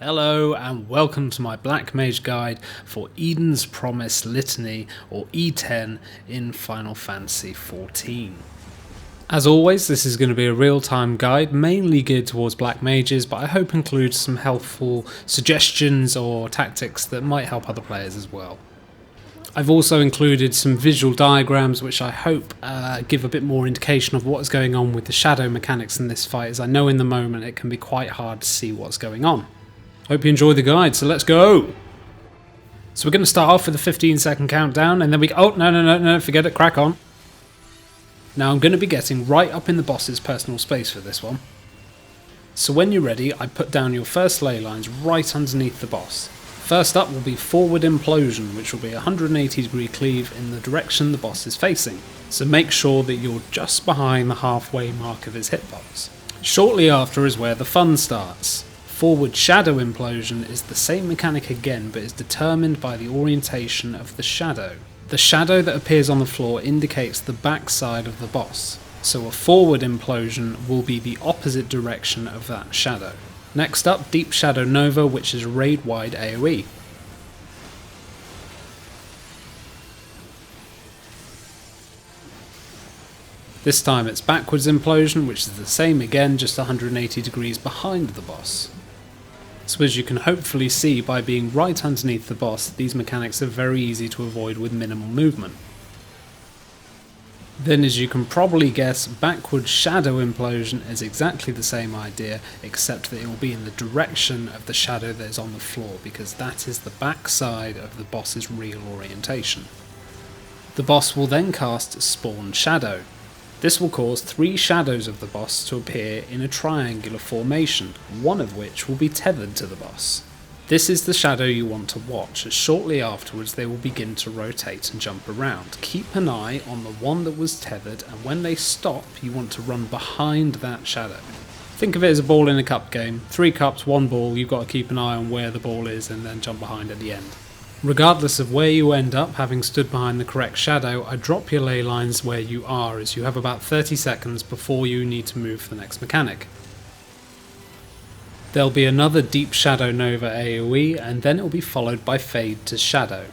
Hello and welcome to my Black Mage guide for Eden's Promise Litany, or E10, in Final Fantasy XIV. As always, this is going to be a real-time guide, mainly geared towards Black Mages, but I hope includes some helpful suggestions or tactics that might help other players as well. I've also included some visual diagrams which I hope give a bit more indication of what's going on with the shadow mechanics in this fight, as I know in the moment it can be quite hard to see what's going on. Hope you enjoy the guide, so let's go! So we're going to start off with a 15-second countdown, and then no, forget it, crack on. Now I'm going to be getting right up in the boss's personal space for this one. So when you're ready, I put down your first ley lines right underneath the boss. First up will be Forward Implosion, which will be a 180-degree cleave in the direction the boss is facing. So make sure that you're just behind the halfway mark of his hitbox. Shortly after is where the fun starts. Forward Shadow Implosion is the same mechanic again, but is determined by the orientation of the shadow. The shadow that appears on the floor indicates the backside of the boss, so a forward implosion will be the opposite direction of that shadow. Next up, Deep Shadow Nova, which is raid-wide AoE. This time it's Backwards Implosion, which is the same again, just 180 degrees behind the boss. So as you can hopefully see by being right underneath the boss, these mechanics are very easy to avoid with minimal movement. Then, as you can probably guess, Backward Shadow Implosion is exactly the same idea, except that it will be in the direction of the shadow that is on the floor, because that is the backside of the boss's real orientation. The boss will then cast Spawn Shadow. This will cause 3 shadows of the boss to appear in a triangular formation, one of which will be tethered to the boss. This is the shadow you want to watch, as shortly afterwards they will begin to rotate and jump around. Keep an eye on the one that was tethered, and when they stop you want to run behind that shadow. Think of it as a ball in a cup game. 3 cups, 1 ball, you've got to keep an eye on where the ball is and then jump behind at the end. Regardless of where you end up, having stood behind the correct shadow, I drop your ley lines where you are, as you have about 30 seconds before you need to move to the next mechanic. There'll be another Deep Shadow Nova AoE, and then it will be followed by Fade to Shadow.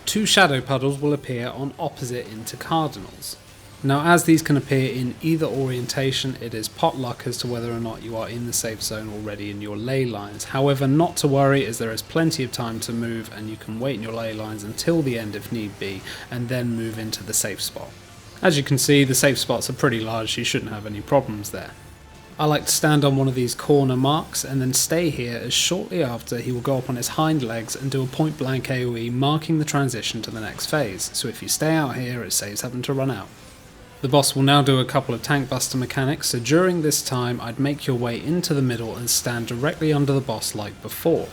2 shadow puddles will appear on opposite intercardinals. Now, as these can appear in either orientation, it is potluck as to whether or not you are in the safe zone already in your ley lines. However, not to worry, as there is plenty of time to move, and you can wait in your ley lines until the end if need be, and then move into the safe spot. As you can see, the safe spots are pretty large, so you shouldn't have any problems there. I like to stand on one of these corner marks and then stay here, as shortly after he will go up on his hind legs and do a point blank AoE, marking the transition to the next phase. So if you stay out here, it saves having to run out. The boss will now do a couple of tank buster mechanics, so during this time I'd make your way into the middle and stand directly under the boss like before.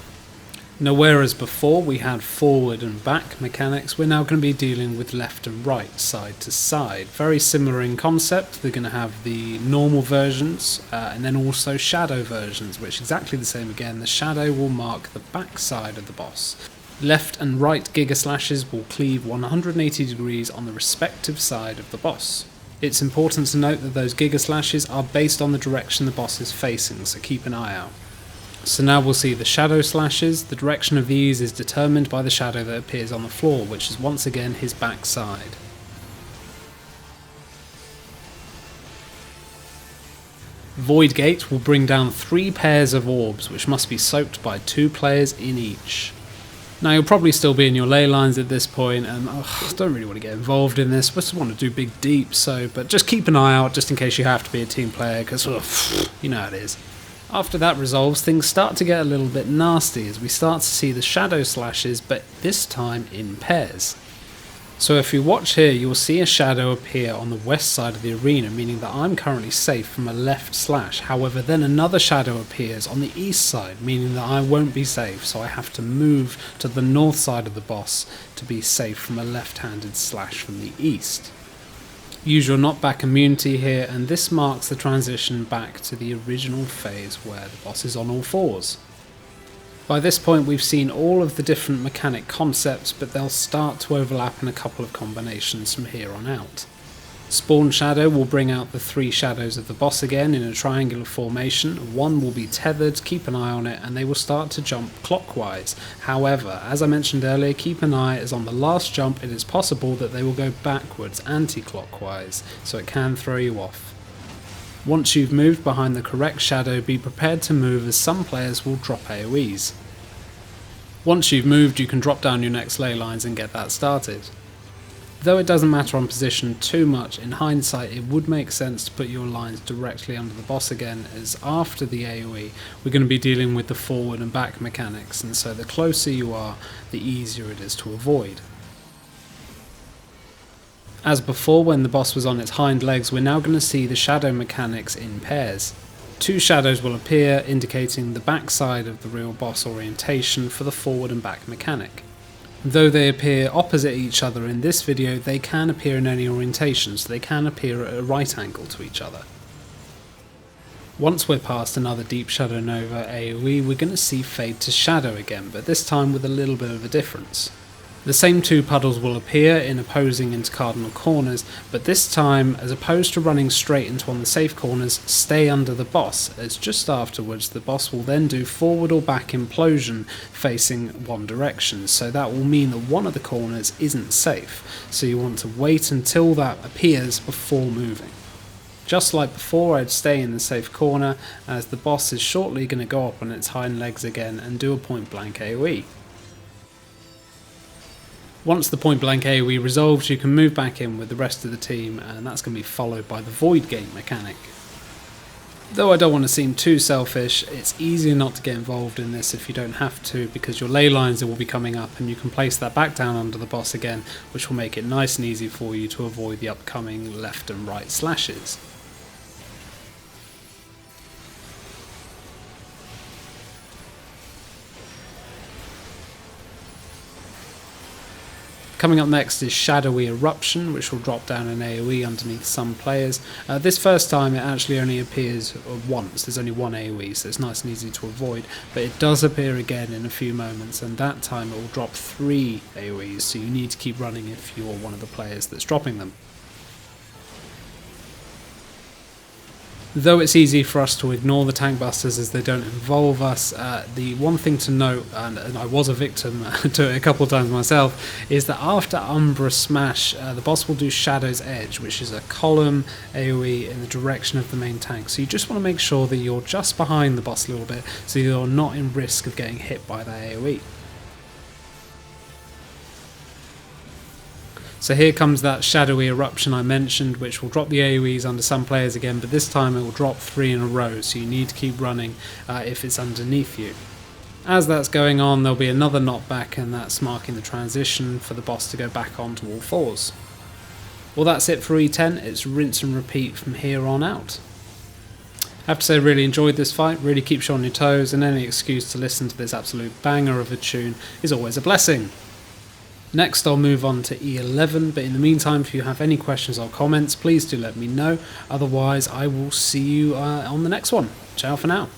Now, whereas before we had forward and back mechanics, we're now going to be dealing with left and right, side to side. Very similar in concept. They're going to have the normal versions and then also shadow versions, which is exactly the same again. The shadow will mark the back side of the boss. Left and right Giga Slashes will cleave 180 degrees on the respective side of the boss. It's important to note that those Giga Slashes are based on the direction the boss is facing, so keep an eye out. So now we'll see the Shadow Slashes. The direction of these is determined by the shadow that appears on the floor, which is once again his backside. Void Gate will bring down 3 pairs of orbs, which must be soaked by 2 players in each. Now, you'll probably still be in your ley lines at this point, and I don't really want to get involved in this. I just want to do big deep, but just keep an eye out just in case you have to be a team player, because you know how it is. After that resolves, things start to get a little bit nasty as we start to see the Shadow Slashes, but this time in pairs. So if you watch here, you'll see a shadow appear on the west side of the arena, meaning that I'm currently safe from a left slash. However, then another shadow appears on the east side, meaning that I won't be safe, so I have to move to the north side of the boss to be safe from a left-handed slash from the east. Use your knockback immunity here, and this marks the transition back to the original phase where the boss is on all fours. By this point we've seen all of the different mechanic concepts, but they'll start to overlap in a couple of combinations from here on out. Spawn Shadow will bring out the 3 shadows of the boss again in a triangular formation. One will be tethered, keep an eye on it, and they will start to jump clockwise. However, as I mentioned earlier, keep an eye as on the last jump it is possible that they will go backwards, anti-clockwise, so it can throw you off. Once you've moved behind the correct shadow, be prepared to move as some players will drop AoEs. Once you've moved, you can drop down your next ley lines and get that started. Though it doesn't matter on position too much, in hindsight it would make sense to put your lines directly under the boss again, as after the AoE we're going to be dealing with the forward and back mechanics, and so the closer you are, the easier it is to avoid. As before, when the boss was on its hind legs, we're now going to see the shadow mechanics in pairs. 2 shadows will appear, indicating the back side of the real boss orientation for the forward and back mechanic. Though they appear opposite each other in this video, they can appear in any orientation, so they can appear at a right angle to each other. Once we're past another Deep Shadow Nova AoE, we're going to see Fade to Shadow again, but this time with a little bit of a difference. The same 2 puddles will appear in opposing into cardinal corners, but this time, as opposed to running straight into one of the safe corners, stay under the boss, as just afterwards the boss will then do forward or back implosion facing one direction, so that will mean that one of the corners isn't safe, so you want to wait until that appears before moving. Just like before, I'd stay in the safe corner, as the boss is shortly going to go up on its hind legs again and do a point blank AoE. Once the point blank AoE resolves, you can move back in with the rest of the team, and that's going to be followed by the Void Gate mechanic. Though I don't want to seem too selfish, it's easier not to get involved in this if you don't have to, because your ley lines will be coming up and you can place that back down under the boss again, which will make it nice and easy for you to avoid the upcoming left and right slashes. Coming up next is Shadowy Eruption, which will drop down an AoE underneath some players. This first time it actually only appears once, there's only one AoE, so it's nice and easy to avoid, but it does appear again in a few moments, and that time it will drop 3 AoEs, so you need to keep running if you're one of the players that's dropping them. Though it's easy for us to ignore the tank busters as they don't involve us, the one thing to note, and I was a victim to it a couple of times myself, is that after Umbra Smash, the boss will do Shadow's Edge, which is a column AoE in the direction of the main tank. So you just want to make sure that you're just behind the boss a little bit, so you're not in risk of getting hit by that AoE. So here comes that Shadowy Eruption I mentioned, which will drop the AoEs under some players again, but this time it will drop 3 in a row, so you need to keep running if it's underneath you. As that's going on, there'll be another knockback, and that's marking the transition for the boss to go back onto all fours. Well, that's it for E10, it's rinse and repeat from here on out. I have to say I really enjoyed this fight, really keeps you on your toes, and any excuse to listen to this absolute banger of a tune is always a blessing. Next I'll move on to E11, but in the meantime if you have any questions or comments please do let me know, otherwise I will see you on the next one. Ciao for now.